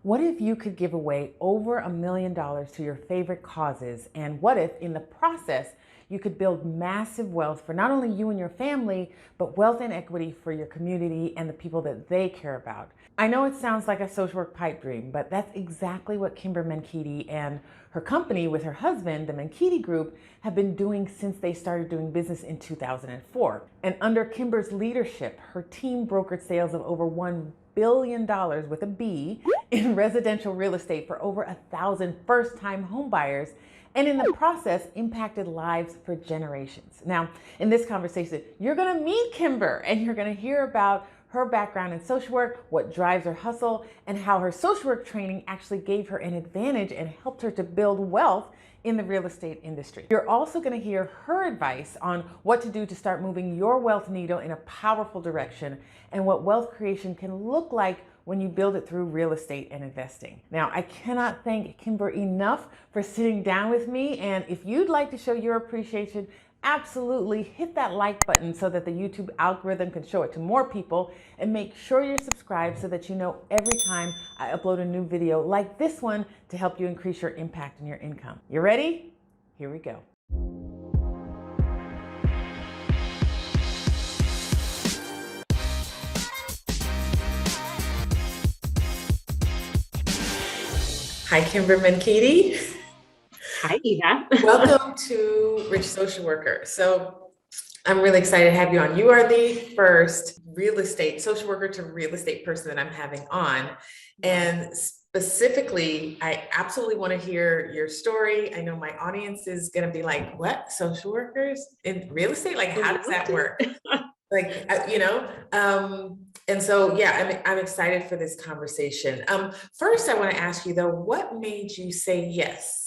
What if you could give away over $1 million to your favorite causes? And what if in the process, you could build massive wealth for not only you and your family, but wealth and equity for your community and the people that they care about? I know it sounds like a social work pipe dream, but that's exactly what Kymber Menkiti and her company with her husband, the Mankidi Group, have been doing since they started doing business in 2004. And under Kymber's leadership, her team brokered sales of over $1 billion with a B in residential real estate for over 1,000 first-time home buyers, and in the process impacted lives for generations. Now, in this conversation, you're gonna meet Kymber and you're gonna hear about her background in social work, what drives her hustle, and how her social work training actually gave her an advantage and helped her to build wealth in the real estate industry. You're also going to hear her advice on what to do to start moving your wealth needle in a powerful direction and what wealth creation can look like when you build it through real estate and investing. Now, I cannot thank Kymber enough for sitting down with me, and if you'd like to show your appreciation, absolutely hit that like button so that the YouTube algorithm can show it to more people, and make sure you're subscribed so that you know every time I upload a new video like this one to help you increase your impact and your income. You ready? Here we go. Hi, Kymber Menkiti. Hi, Eva. Welcome to Rich Social Worker. So I'm really excited to have you on. You are the first real estate social worker to real estate person that I'm having on. And specifically, I absolutely want to hear your story. I know my audience is going to be like, what? Social workers in real estate? Like, how does that work? And so, yeah, I'm excited for this conversation. First, I want to ask you though, what made you say yes?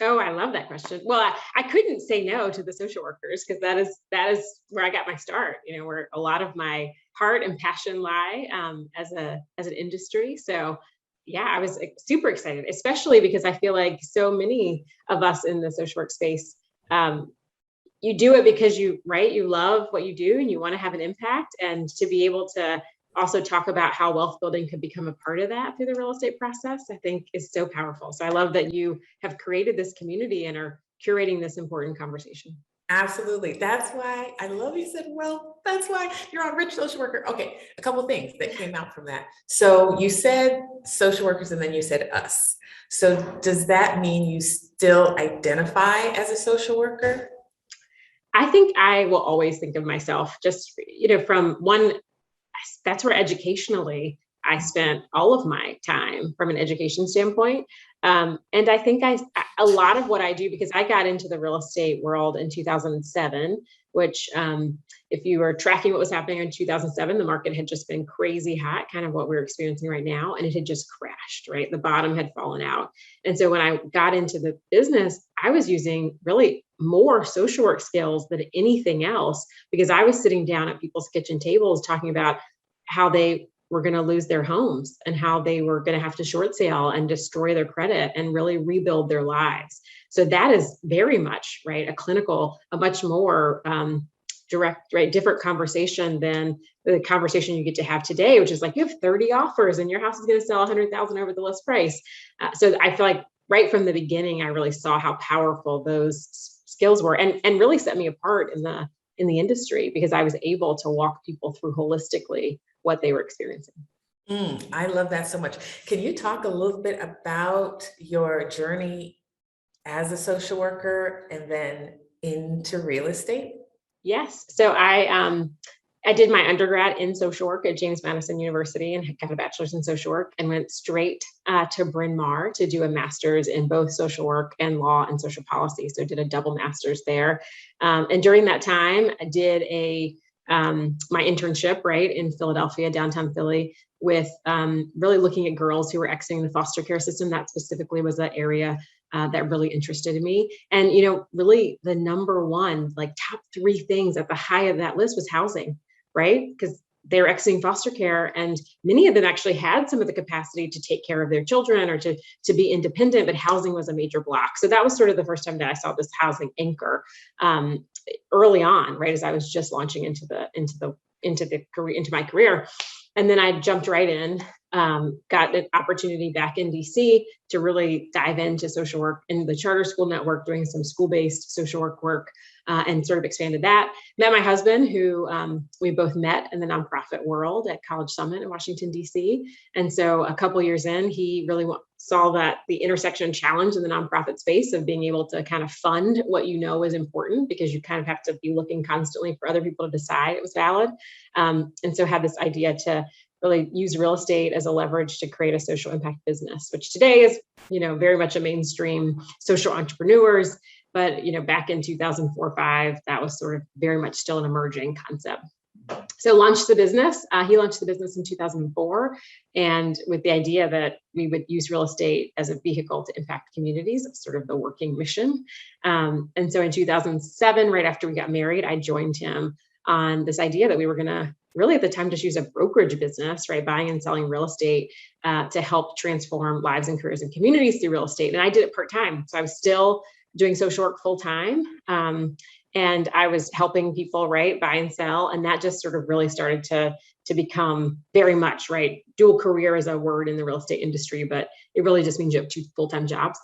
Oh, I love that question. Well, I couldn't say no to the social workers because that is where I got my start. You know, where a lot of my heart and passion lie as an industry. So, yeah, I was super excited, especially because I feel like so many of us in the social work space, you do it because you love what you do and you want to have an impact, and to be able to also talk about how wealth building could become a part of that through the real estate process, I think is so powerful. So I love that you have created this community and are curating this important conversation. Absolutely. That's why I love you said, well, that's why you're on Rich Social Worker. Okay, a couple of things that came out from that. So you said social workers and then you said us. So does that mean you still identify as a social worker? I think I will always think of myself just, from one, that's where educationally I spent all of my time from an education standpoint. And I think a lot of what I do, because I got into the real estate world in 2007, which if you were tracking what was happening in 2007, the market had just been crazy hot, kind of what we're experiencing right now. And it had just crashed, right? The bottom had fallen out. And so when I got into the business, I was using really more social work skills than anything else, because I was sitting down at people's kitchen tables talking about how they were going to lose their homes and how they were going to have to short sale and destroy their credit and really rebuild their lives. So that is very much, right, a much more direct, right, different conversation than the conversation you get to have today, which is like, you have 30 offers and your house is going to sell 100,000 over the list price. So I feel like right from the beginning, I really saw how powerful those skills were, and really set me apart in the industry, because I was able to walk people through holistically what they were experiencing. I love that so much. Can you talk a little bit about your journey as a social worker and then into real estate? Yes. So I did my undergrad in social work at James Madison University and got a bachelor's in social work, and went straight to Bryn Mawr to do a master's in both social work and law and social policy. So I did a double master's there. And during that time, I did my internship right in Philadelphia, downtown Philly, with really looking at girls who were exiting the foster care system. That specifically was an area that really interested me. And, really the number one, like top 3 things at the high of that list was housing, right? Because they were exiting foster care, and many of them actually had some of the capacity to take care of their children or to be independent, but housing was a major block. So that was sort of the first time that I saw this housing anchor early on, right, as I was just launching into my career. And then I jumped right in got an opportunity back in DC to really dive into social work in the charter school network, doing some school-based social work, and sort of expanded that. Met my husband, who we both met in the nonprofit world at College Summit in Washington, DC. And so a couple years in, he really saw that the intersection challenge in the nonprofit space of being able to kind of fund what you know is important, because you kind of have to be looking constantly for other people to decide it was valid. And so had this idea to really use real estate as a leverage to create a social impact business, which today is, very much a mainstream social entrepreneurs. But, back in 2004-5, that was sort of very much still an emerging concept. So launched the business. He launched the business in 2004, and with the idea that we would use real estate as a vehicle to impact communities, sort of the working mission. And so in 2007, right after we got married, I joined him on this idea that we were going to really at the time just use a brokerage business, right? Buying and selling real estate to help transform lives and careers and communities through real estate. And I did it part-time. So I was still doing social work full-time. And I was helping people, right, buy and sell. And that just sort of really started to become very much, right, dual career is a word in the real estate industry, but it really just means you have 2 full-time jobs,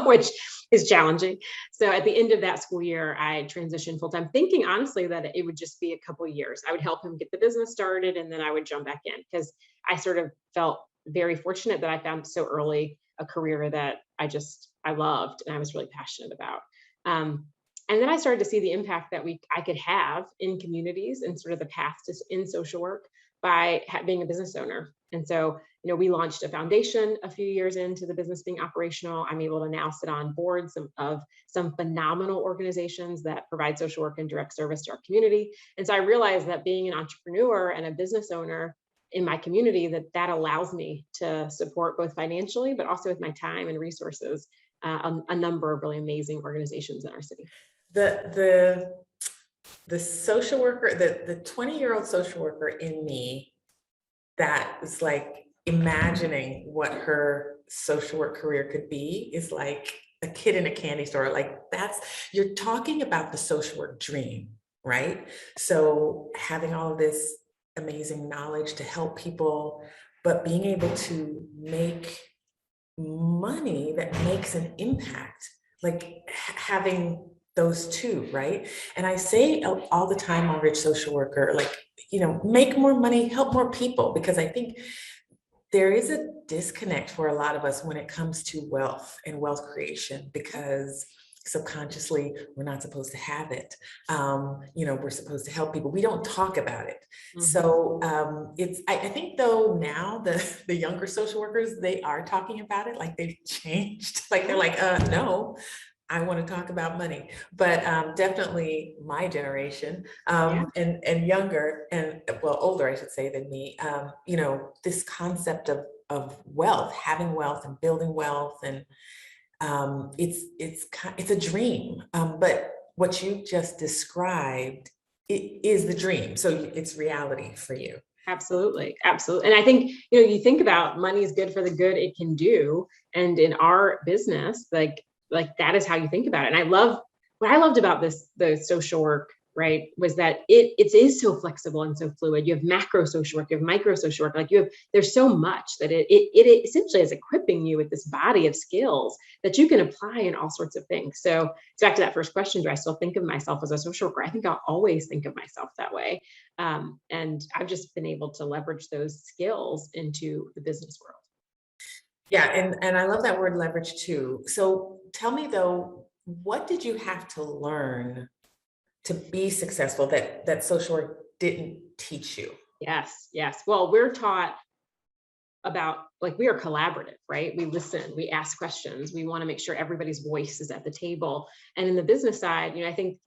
which is challenging. So at the end of that school year, I transitioned full-time, thinking honestly that it would just be a couple of years. I would help him get the business started, and then I would jump back in, because I sort of felt very fortunate that I found so early a career that I loved and I was really passionate about. And then I started to see the impact that I could have in communities and sort of the path in social work by being a business owner. And so, we launched a foundation a few years into the business being operational. I'm able to now sit on boards of some phenomenal organizations that provide social work and direct service to our community. And so I realized that being an entrepreneur and a business owner in my community, that allows me to support both financially, but also with my time and resources, a number of really amazing organizations in our city. The social worker, the 20-year-old social worker in me that is like imagining what her social work career could be is like a kid in a candy store. Like you're talking about the social work dream, right? So having all of this amazing knowledge to help people, but being able to make money that makes an impact, like having those two, right? And I say all the time on Rich Social Worker, like, make more money, help more people, because I think there is a disconnect for a lot of us when it comes to wealth and wealth creation, because subconsciously we're not supposed to have it. We're supposed to help people. We don't talk about it. Mm-hmm. So I think though now the younger social workers, they are talking about it, like they've changed. Like they're like, no, I want to talk about money. But definitely my generation and younger and older, I should say, than me, this concept of wealth, having wealth and building wealth, and it's a dream. But what you just described, it is the dream. So it's reality for you. Absolutely. Absolutely. And I think, you think about money is good for the good it can do. And in our business, like that is how you think about it. And what I loved about the social work, right, was that it is so flexible and so fluid. You have macro social work, you have micro social work, there's so much that it essentially is equipping you with this body of skills that you can apply in all sorts of things. So it's back to that first question, do I still think of myself as a social worker? I think I'll always think of myself that way. And I've just been able to leverage those skills into the business world. Yeah, and I love that word leverage too. So tell me though, what did you have to learn to be successful that social work didn't teach you? Yes. Well, we're taught about, we are collaborative, right? We listen, we ask questions, we want to make sure everybody's voice is at the table. And in the business side, I think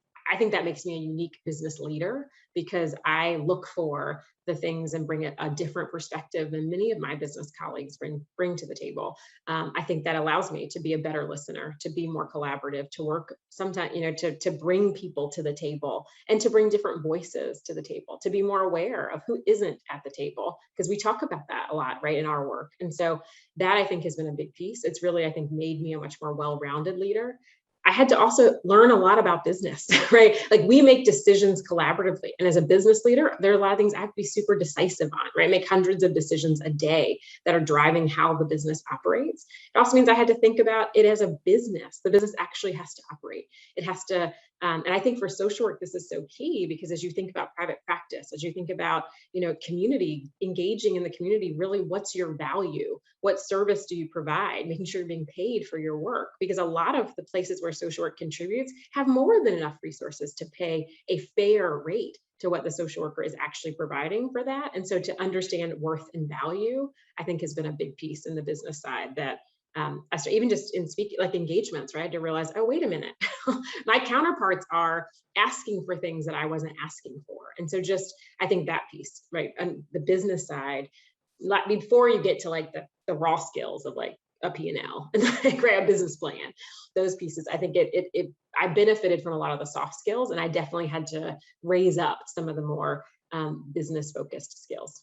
that makes me a unique business leader, because I look for the things and bring a different perspective than many of my business colleagues bring to the table. I think that allows me to be a better listener, to be more collaborative, to work sometimes, to bring people to the table and to bring different voices to the table, to be more aware of who isn't at the table, because we talk about that a lot, right, in our work. And so that I think has been a big piece. It's really, I think, made me a much more well-rounded leader. I had to also learn a lot about business, right? Like we make decisions collaboratively. And as a business leader, there are a lot of things I have to be super decisive on, right? Make hundreds of decisions a day that are driving how the business operates. It also means I had to think about it as a business. The business actually has to operate. It has to, and I think for social work, this is so key because as you think about private practice, as you think about, community, engaging in the community, really what's your value? What service do you provide? Making sure you're being paid for your work, because a lot of the places where social work contributes have more than enough resources to pay a fair rate to what the social worker is actually providing for that. And so to understand worth and value, I think has been a big piece in the business side that even just in speaking, like engagements, right? To realize, oh, wait a minute, my counterparts are asking for things that I wasn't asking for. And so just, I think that piece, right? And the business side, like before you get to like the raw skills of like a P&L and like a business plan, those pieces, I think I benefited from a lot of the soft skills, and I definitely had to raise up some of the more business focused skills.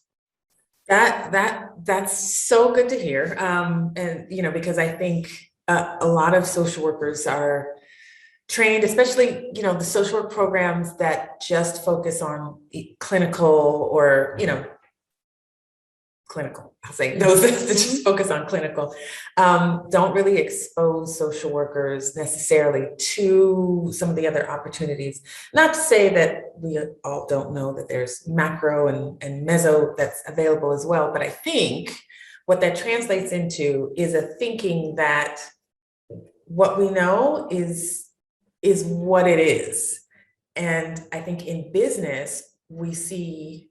That's so good to hear. And because I think a lot of social workers are trained, especially the social work programs that just focus on clinical or clinical. I'll say those that just focus on clinical, don't really expose social workers necessarily to some of the other opportunities. Not to say that we all don't know that there's macro and meso that's available as well, but I think what that translates into is a thinking that what we know is what it is. And I think in business, we see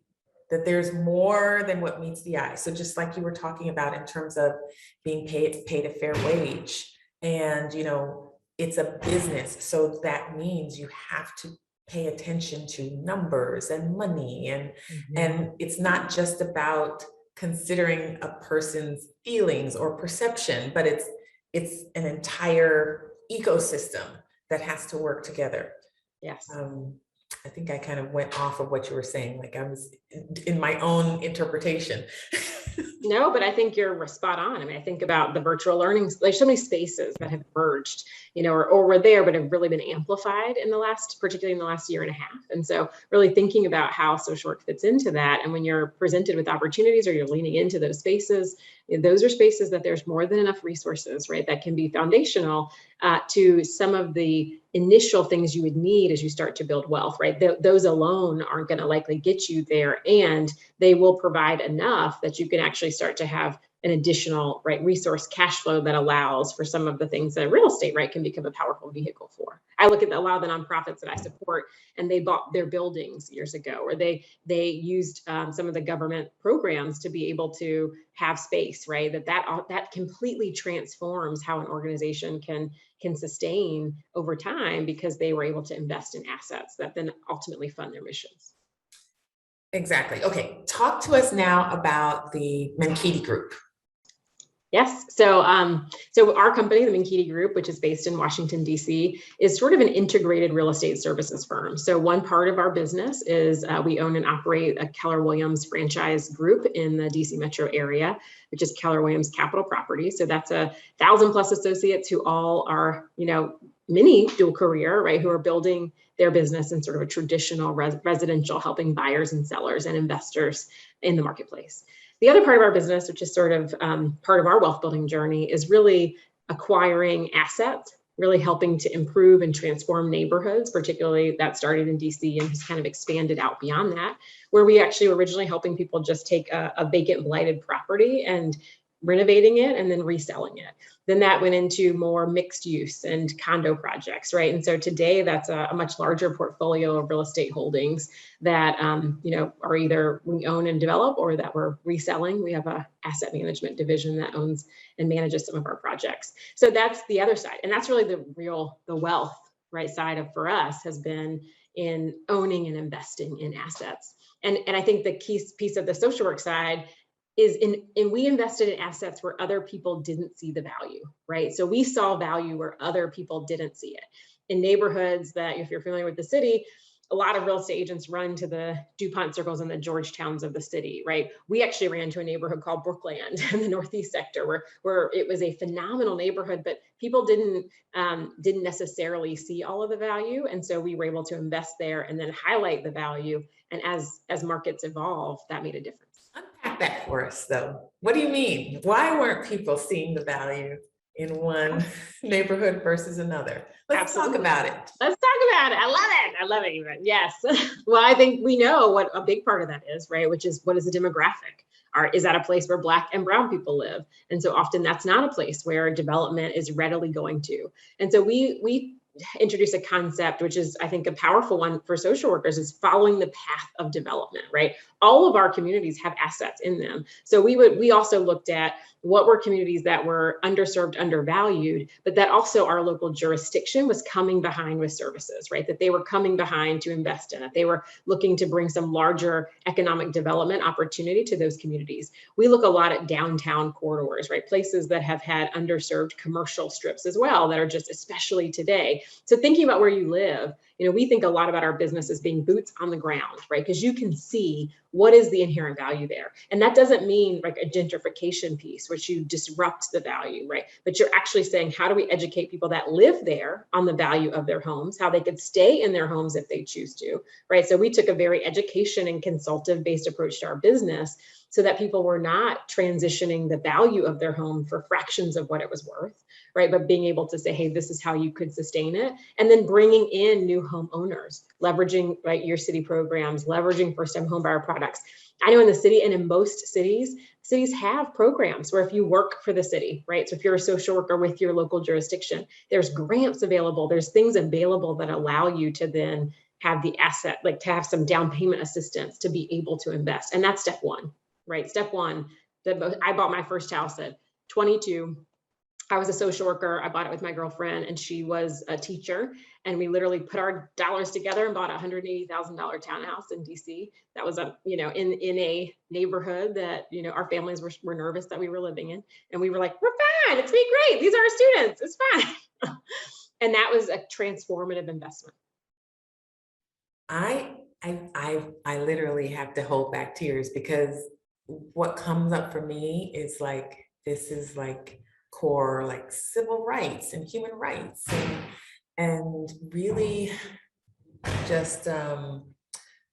that there's more than what meets the eye. So just like you were talking about in terms of being paid a fair wage, and it's a business, so that means you have to pay attention to numbers and money, and it's not just about considering a person's feelings or perception, but it's an entire ecosystem that has to work together. Yes. I think I kind of went off of what you were saying, like I was in my own interpretation. No, but I think you're spot on. I mean, I think about the virtual learning, there's so many spaces that have emerged, or were there, but have really been amplified particularly in the last year and a half. And so really thinking about how social work fits into that. And when you're presented with opportunities or you're leaning into those spaces, those are spaces that there's more than enough resources, right? That can be foundational to some of the initial things you would need as you start to build wealth, right? Those alone aren't going to likely get you there, and they will provide enough that you can actually start to have an additional resource cash flow that allows for some of the things that real estate can become a powerful vehicle for. I look at a lot of the nonprofits that I support, and they bought their buildings years ago, or they used some of the government programs to be able to have space, right? That completely transforms how an organization can sustain over time, because they were able to invest in assets that then ultimately fund their missions. Exactly. Okay, talk to us now about the Mankidi Group. Yes. So our company, the Mankidi Group, which is based in Washington, D.C., is sort of an integrated real estate services firm. So one part of our business is we own and operate a Keller Williams franchise group in the D.C. metro area, which is Keller Williams Capital Properties. So that's 1,000+ associates who all are, mini dual career, right, who are building their business in sort of a traditional residential, helping buyers and sellers and investors in the marketplace. The other part of our business, which is sort of part of our wealth building journey, is really acquiring assets, really helping to improve and transform neighborhoods, particularly that started in DC and has kind of expanded out beyond that, where we actually were originally helping people just take a vacant, blighted property and renovating it and then reselling it. Then that went into more mixed use and condo projects, right? And so today that's a much larger portfolio of real estate holdings that are either we own and develop or that we're reselling. We have a asset management division that owns and manages some of our projects. So that's the other side, and that's really the wealth side of for us has been in owning and investing in assets. And I think the key piece of the social work side is we invested in assets where other people didn't see the value, right? So we saw value where other people didn't see it. In neighborhoods that, if you're familiar with the city, a lot of real estate agents run to the DuPont circles and the Georgetowns of the city, right? We actually ran to a neighborhood called Brookland in the Northeast sector, where it was a phenomenal neighborhood, but people didn't necessarily see all of the value, and so we were able to invest there and then highlight the value. And as markets evolve, that made a difference. Unpack that for us, though. What do you mean? Why weren't people seeing the value in one neighborhood versus another? Let's talk about it. Let's talk about it. I love it. I love it, even. Yes. Well, I think we know what a big part of that is, right? Which is, what is the demographic? Is that a place where Black and brown people live? And so often that's not a place where development is readily going to. And so we introduce a concept, which is, I think, a powerful one for social workers, is following the path of development, right? All of our communities have assets in them. So we also looked at what were communities that were underserved, undervalued, but that also our local jurisdiction was coming behind with services, right? That they were coming behind to invest in it. They were looking to bring some larger economic development opportunity to those communities. We look a lot at downtown corridors, right? Places that have had underserved commercial strips as well, that are just, especially today. So thinking about where you live, we think a lot about our business as being boots on the ground, right? Because you can see what is the inherent value there. And that doesn't mean like a gentrification piece, which you disrupt the value, right? But you're actually saying, how do we educate people that live there on the value of their homes, how they could stay in their homes if they choose to, right? So we took a very education and consultative based approach to our business, so that people were not transitioning the value of their home for fractions of what it was worth, right? But being able to say, hey, this is how you could sustain it. And then bringing in new homeowners, leveraging, right, your city programs, leveraging first-time homebuyer products. I know in the city and in most cities have programs where if you work for the city, right? So if you're a social worker with your local jurisdiction, there's grants available, there's things available that allow you to then have the asset, like to have some down payment assistance to be able to invest. And that's step one. Right. Step one, I bought my first house at 22. I was a social worker. I bought it with my girlfriend, and she was a teacher. And we literally put our dollars together and bought a $180,000 townhouse in DC. That was in a neighborhood that, our families were nervous that we were living in. And we were like, we're fine. It's been great. These are our students. It's fine. And that was a transformative investment. I literally have to hold back tears, because what comes up for me is like, this is like core, like civil rights and human rights, and really just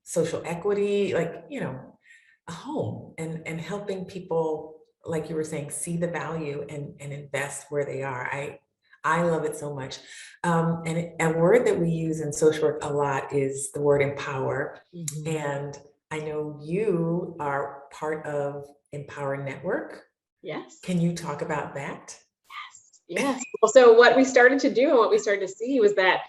social equity, like, a home, and helping people, like you were saying, see the value and invest where they are. I love it so much. And a word that we use in social work a lot is the word empower. Mm-hmm. And I know you are part of Empower Network. Yes. Can you talk about that? Yes. Well, so what we started to do and what we started to see was that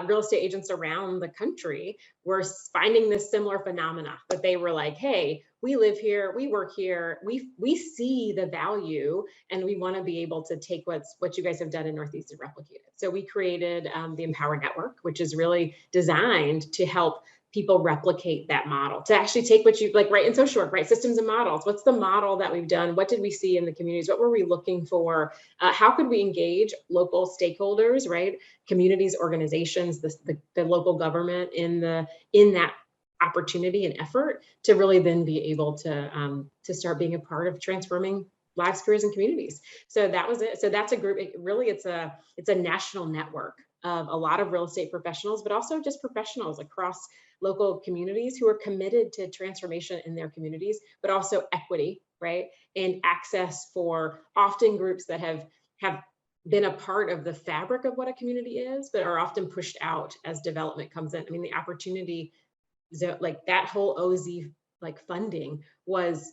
real estate agents around the country were finding this similar phenomena, but they were like, hey, we live here, we work here, we see the value, and we want to be able to take what you guys have done in Northeast and replicate it. So we created the Empower Network, which is really designed to help people replicate that model, to actually take what you like, right, in social work, right, systems and models. What's the model that we've done? What did we see in the communities? What were we looking for? How could we engage local stakeholders, right, communities, organizations, the local government in that opportunity and effort to really then be able to start being a part of transforming lives, careers, and communities. So that was it. So that's a group. It's a national network of a lot of real estate professionals, but also just professionals across local communities who are committed to transformation in their communities, but also equity, right? And access for often groups that have been a part of the fabric of what a community is, but are often pushed out as development comes in. I mean, the opportunity, like that whole OZ like funding was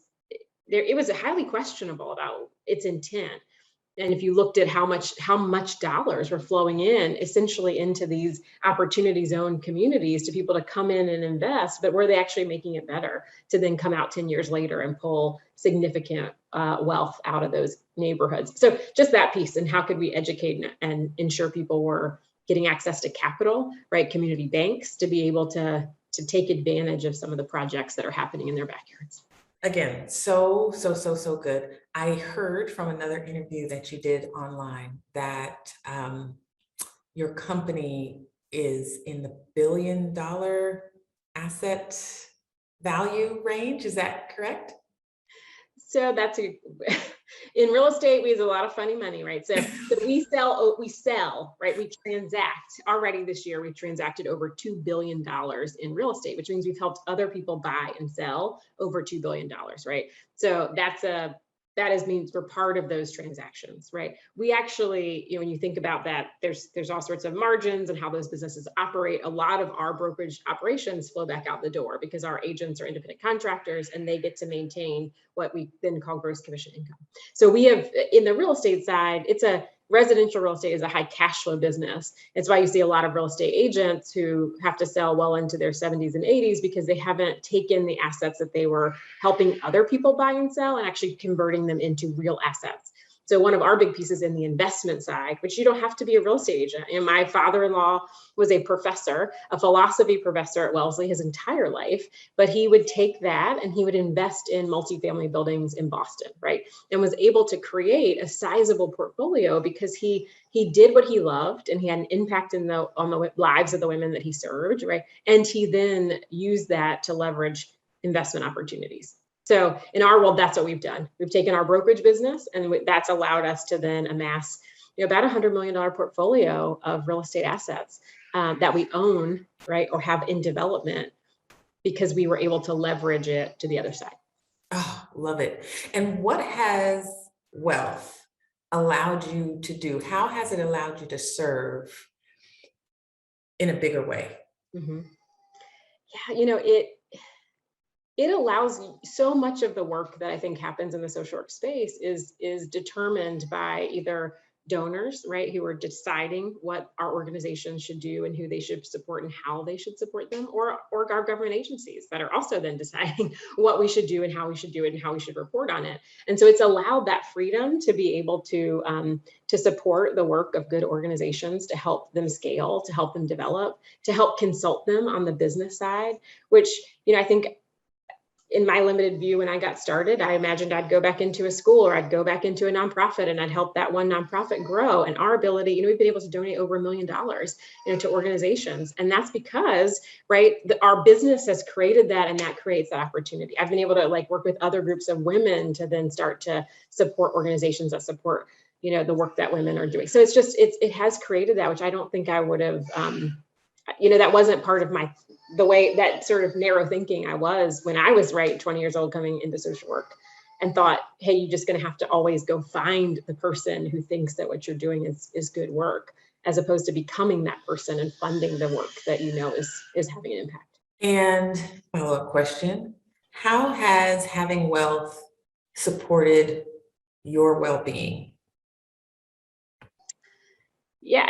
there, it was highly questionable about its intent. And if you looked at how much dollars were flowing in essentially into these opportunity zone communities to people to come in and invest, but were they actually making it better to then come out 10 years later and pull significant wealth out of those neighborhoods? So just that piece, and how could we educate and ensure people were getting access to capital, right? Community banks to be able to take advantage of some of the projects that are happening in their backyards. Again, so good. I heard from another interview that you did online that your company is in the $1 billion asset value range. Is that correct? So that's in real estate, we use a lot of funny money, right? So we sell, right? We transact already this year. We've transacted over $2 billion in real estate, which means we've helped other people buy and sell over $2 billion, right? So means we're part of those transactions, right? We actually, when you think about that, there's all sorts of margins and how those businesses operate. A lot of our brokerage operations flow back out the door because our agents are independent contractors and they get to maintain what we then call gross commission income. So we have, in the real estate side, residential real estate is a high cash flow business. It's why you see a lot of real estate agents who have to sell well into their 70s and 80s because they haven't taken the assets that they were helping other people buy and sell and actually converting them into real assets. So one of our big pieces in the investment side, which you don't have to be a real estate agent. And my father-in-law was a professor, a philosophy professor at Wellesley his entire life, but he would take that and he would invest in multifamily buildings in Boston, right? And was able to create a sizable portfolio because he did what he loved and he had an impact on the lives of the women that he served, right? And he then used that to leverage investment opportunities. So in our world, that's what we've done. We've taken our brokerage business and that's allowed us to then amass about $100 million portfolio of real estate assets that we own, right, or have in development because we were able to leverage it to the other side. Oh, love it. And what has wealth allowed you to do? How has it allowed you to serve in a bigger way? Mm-hmm. Yeah, it allows so much of the work that I think happens in the social work space is determined by either donors, right, who are deciding what our organizations should do and who they should support and how they should support them, or our government agencies that are also then deciding what we should do and how we should do it and how we should report on it. And so it's allowed that freedom to be able to support the work of good organizations, to help them scale, to help them develop, to help consult them on the business side, which, I think in my limited view, when I got started, I imagined I'd go back into a school or I'd go back into a nonprofit and I'd help that one nonprofit grow. And our ability, we've been able to donate over $1 million, to organizations. And that's because, right, our business has created that and that creates that opportunity. I've been able to work with other groups of women to then start to support organizations that support, the work that women are doing. So it has created that, which I don't think I would have, that wasn't part of the way that sort of narrow thinking I was when I was 20 years old coming into social work and thought, hey, you're just going to have to always go find the person who thinks that what you're doing is good work, as opposed to becoming that person and funding the work that is having an impact. And follow-up question, how has having wealth supported your well-being? Yeah,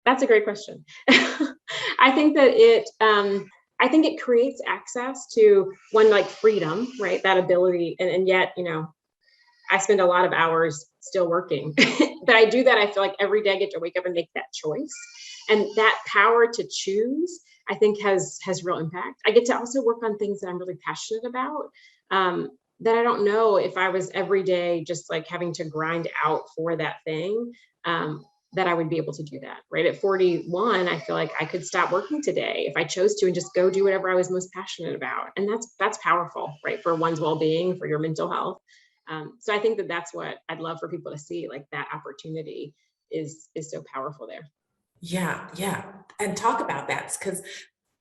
that's a great question. I think that it creates access to one, freedom, right? That ability. And yet, I spend a lot of hours still working, but I do that. I feel like every day I get to wake up and make that choice. And that power to choose, I think has real impact. I get to also work on things that I'm really passionate about. That I don't know if I was every day just having to grind out for that thing, that I would be able to do that, right? At 41, I feel like I could stop working today if I chose to and just go do whatever I was most passionate about. And that's powerful, right? For one's well-being, for your mental health. So I think that's what I'd love for people to see, that opportunity is so powerful there. Yeah. And talk about that, because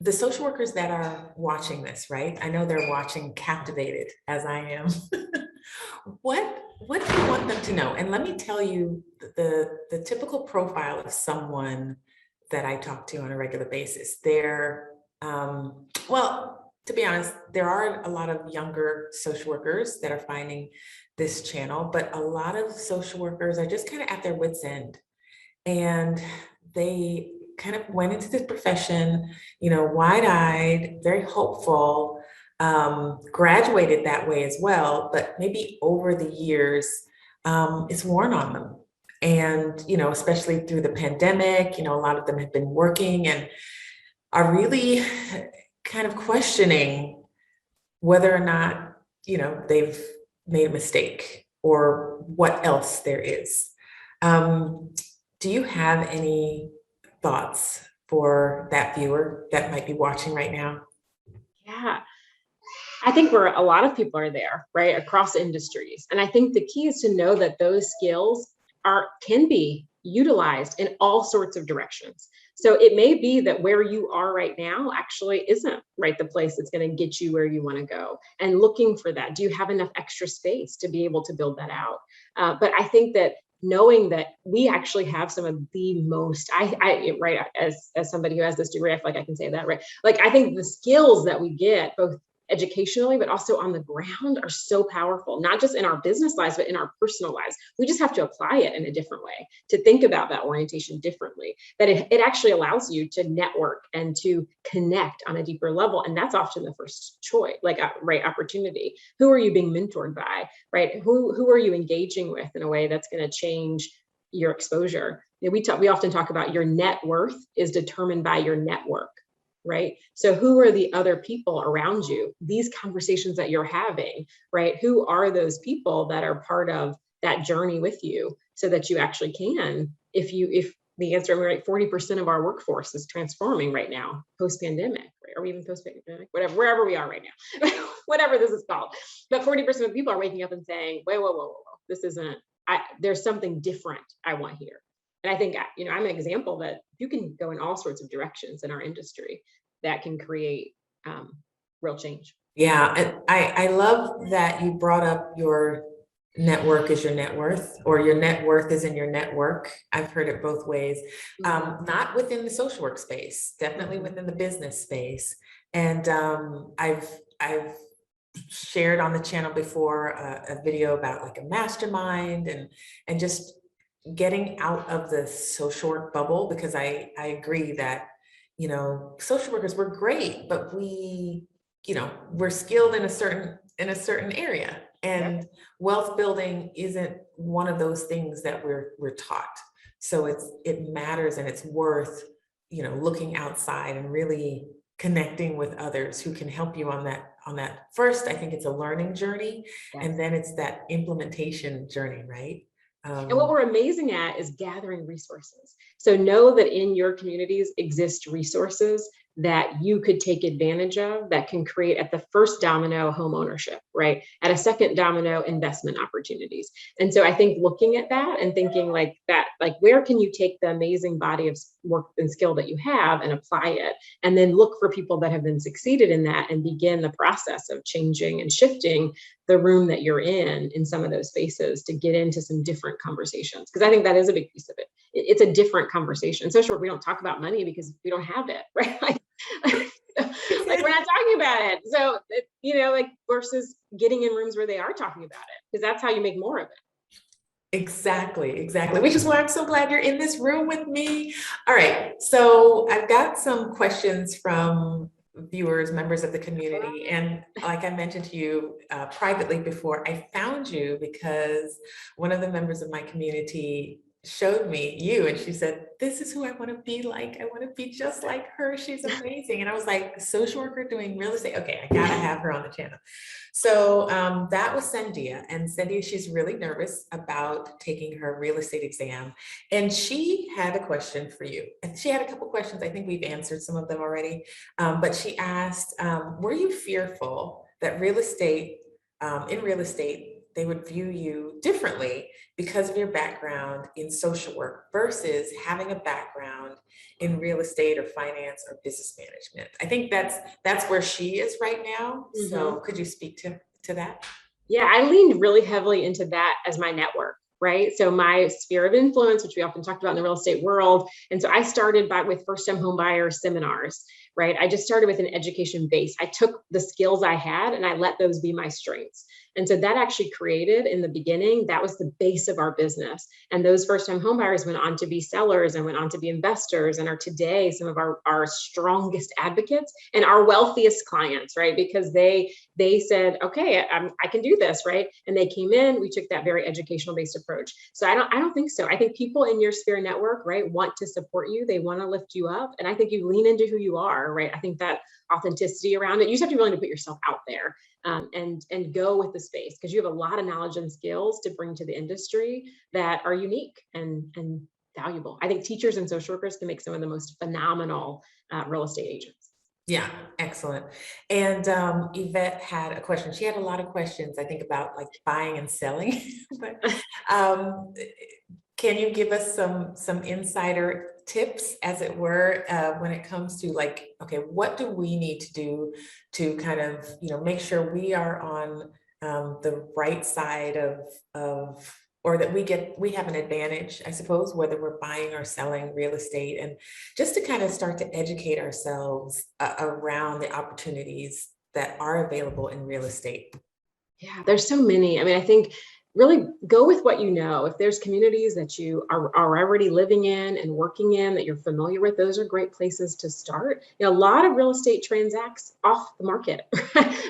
the social workers that are watching this, right? I know they're watching captivated as I am. What do you want them to know? And let me tell you the typical profile of someone that I talk to on a regular basis. They're, well, to be honest, there are a lot of younger social workers that are finding this channel, but a lot of social workers are just kind of at their wits' end. And they kind of went into this profession, wide-eyed, very hopeful, graduated that way as well, but maybe over the years, it's worn on them. And, especially through the pandemic, a lot of them have been working and are really kind of questioning whether or not, they've made a mistake or what else there is. Do you have any thoughts for that viewer that might be watching right now? Yeah, I think where a lot of people are there, right, across industries. And I think the key is to know that those skills can be utilized in all sorts of directions. So it may be that where you are right now actually isn't right the place that's going to get you where you want to go. And looking for that, do you have enough extra space to be able to build that out? But I think that knowing that we actually have some of the most, right, as somebody who has this degree, I feel like I can say that, right? Like, I think the skills that we get both educationally, but also on the ground are so powerful, not just in our business lives, but in our personal lives. We just have to apply it in a different way, to think about that orientation differently, that it actually allows you to network and to connect on a deeper level. And that's often the first choice, like, right, opportunity. Who are you being mentored by, right? Who are you engaging with in a way that's going to change your exposure? You know, we often talk about your net worth is determined by your network, right? So who are the other people around you? These conversations that you're having, right? Who are those people that are part of that journey with you, so that you actually can, if the answer, right, 40% of our workforce is transforming right now, post-pandemic, right? Or even post-pandemic, whatever, wherever we are right now, whatever this is called. But 40% of people are waking up and saying, wait, whoa, this isn't, there's something different I want here. And I think, you know, I'm an example that you can go in all sorts of directions in our industry that can create real change. Yeah, and I love that you brought up your network is your net worth, or your net worth is in your network. I've heard it both ways. Not within the social work space, definitely within the business space. And I've shared on the channel before a video about like a mastermind and just getting out of the social work bubble, because I agree that, you know, social workers, we're great, but we, you know, we're skilled in a certain area, and wealth building isn't one of those things that we're taught. So it matters, and it's worth, you know, looking outside and really connecting with others who can help you on that. First, I think it's a learning journey, and then it's that implementation journey, right? And what we're amazing at is gathering resources. So know that in your communities exist resources that you could take advantage of, that can create, at the first domino, home ownership, right? At a second domino, investment opportunities. And so I think looking at that and thinking like that, like, where can you take the amazing body of work and skill that you have and apply it? And then look for people that have been succeeded in that and begin the process of changing and shifting the room that you're in some of those spaces, to get into some different conversations. Because I think that is a big piece of it. It's a different conversation. So sure, we don't talk about money because we don't have it, right? Like we're not talking about it. So, you know, like, versus getting in rooms where they are talking about it, because that's how you make more of it. Exactly, which is why I'm so glad you're in this room with me. All right, so I've got some questions from viewers, members of the community. And like I mentioned to you privately before, I found you because one of the members of my community showed me you, and she said, this is who I want to be like. I want to be just like her. She's amazing. And I was like, social worker doing real estate. Okay, I gotta have her on the channel. So that was Sandia. And Sandia, she's really nervous about taking her real estate exam. And she had a question for you. And she had a couple questions. I think we've answered some of them already. But she asked, were you fearful that in real estate, they would view you differently because of your background in social work versus having a background in real estate or finance or business management? I think that's where she is right now. So could you speak to that? Yeah, I leaned really heavily into that as my network, right? So my sphere of influence, which we often talked about in the real estate world. And so I started with first-time home buyer seminars, right? I just started with an education base. I took the skills I had and I let those be my strengths. And so that actually created, in the beginning, that was the base of our business. And those first-time home buyers went on to be sellers and went on to be investors, and are today some of our strongest advocates and our wealthiest clients, right? Because they said, okay, I can do this, right? And they came in, we took that very educational based approach. So I don't think so. I think people in your sphere network, right, want to support you. They want to lift you up. And I think you lean into who you are, right? I think that authenticity around it, you just have to be willing to put yourself out there and go with the space, because you have a lot of knowledge and skills to bring to the industry that are unique and valuable. I think teachers and social workers can make some of the most phenomenal real estate agents. Yeah, excellent. And Yvette had a question. She had a lot of questions, I think, about like buying and selling. But um, can you give us some insider tips, as it were, when it comes to like, okay, what do we need to do to kind of, make sure we are on the right side of or that we have an advantage, I suppose, whether we're buying or selling real estate, and just to kind of start to educate ourselves around the opportunities that are available in real estate. Yeah, there's so many. I mean, I think really go with what you know. If there's communities that you are already living in and working in that you're familiar with, those are great places to start. A lot of real estate transacts off the market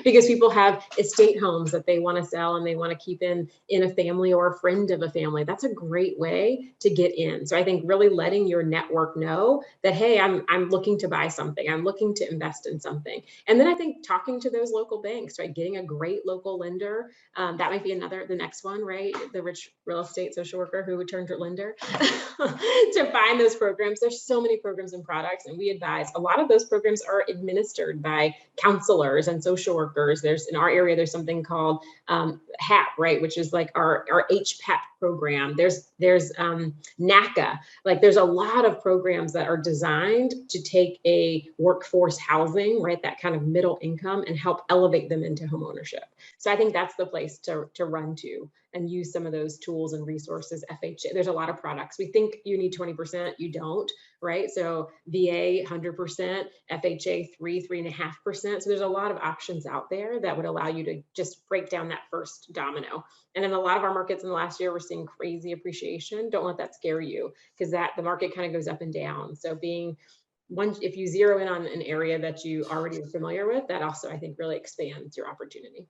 because people have estate homes that they want to sell and they want to keep in a family or a friend of a family. That's a great way to get in. So I think really letting your network know that, hey, I'm looking to buy something, I'm looking to invest in something. And then I think talking to those local banks, right? Getting a great local lender. That might be the next one, right? The rich real estate social worker who would turn to lender to find those programs. There's so many programs and products, and we advise a lot of those programs are administered by counselors and social workers. There's in our area, there's something called HAP, right? Which is like our HPAP program. There's NACA. Like there's a lot of programs that are designed to take a workforce housing, right? That kind of middle income and help elevate them into home ownership. So I think that's the place to run to and use some of those tools and resources. FHA, there's a lot of products. We think you need 20%, you don't, right? So VA 100%, FHA 3.5%. So there's a lot of options out there that would allow you to just break down that first domino. And in a lot of our markets in the last year, we're seeing crazy appreciation. Don't let that scare you, because the market kind of goes up and down. So if you zero in on an area that you already are familiar with, that also I think really expands your opportunity.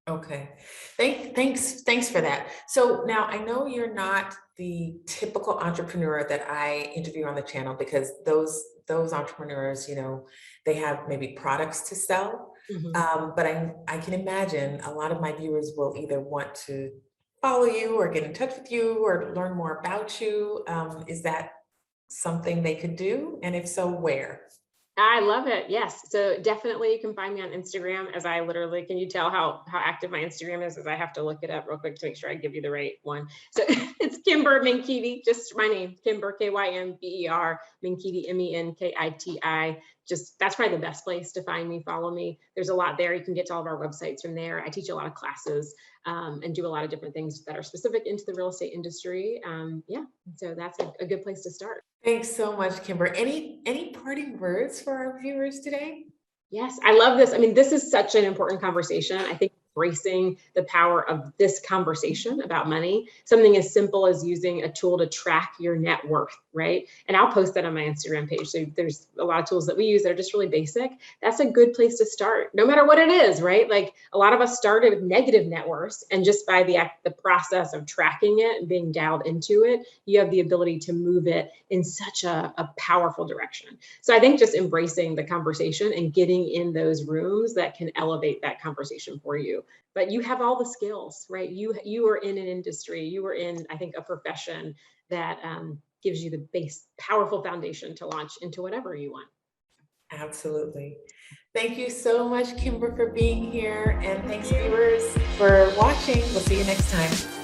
Okay, thanks for that. So now I know you're not the typical entrepreneur that I interview on the channel, because those entrepreneurs, they have maybe products to sell. But I can imagine a lot of my viewers will either want to follow you or get in touch with you or learn more about you. Is that something they could do? And if so, where? I love it. Yes. So definitely you can find me on Instagram, as I literally, can you tell how active my Instagram is? As I have to look it up real quick to make sure I give you the right one. So it's Kymber Menkiti, just my name, Kymber, Kymber, Menkiti, Menkiti. Just that's probably the best place to find me, follow me. There's a lot there. You can get to all of our websites from there. I teach a lot of classes and do a lot of different things that are specific into the real estate industry. Yeah, so that's a good place to start. Thanks so much, Kymber. Any parting words for our viewers today? Yes, I love this. I mean, this is such an important conversation. I think embracing the power of this conversation about money, something as simple as using a tool to track your net worth, right? And I'll post that on my Instagram page. So there's a lot of tools that we use that are just really basic. That's a good place to start, no matter what it is, right? Like a lot of us started with negative net worths, and just by the process of tracking it and being dialed into it, you have the ability to move it in such a powerful direction. So I think just embracing the conversation and getting in those rooms that can elevate that conversation for you. But you have all the skills, right? You are in an industry, you are in, I think, a profession that gives you the powerful foundation to launch into whatever you want. Absolutely. Thank you so much, Kymber, for being here. And thanks, viewers, for watching. We'll see you next time.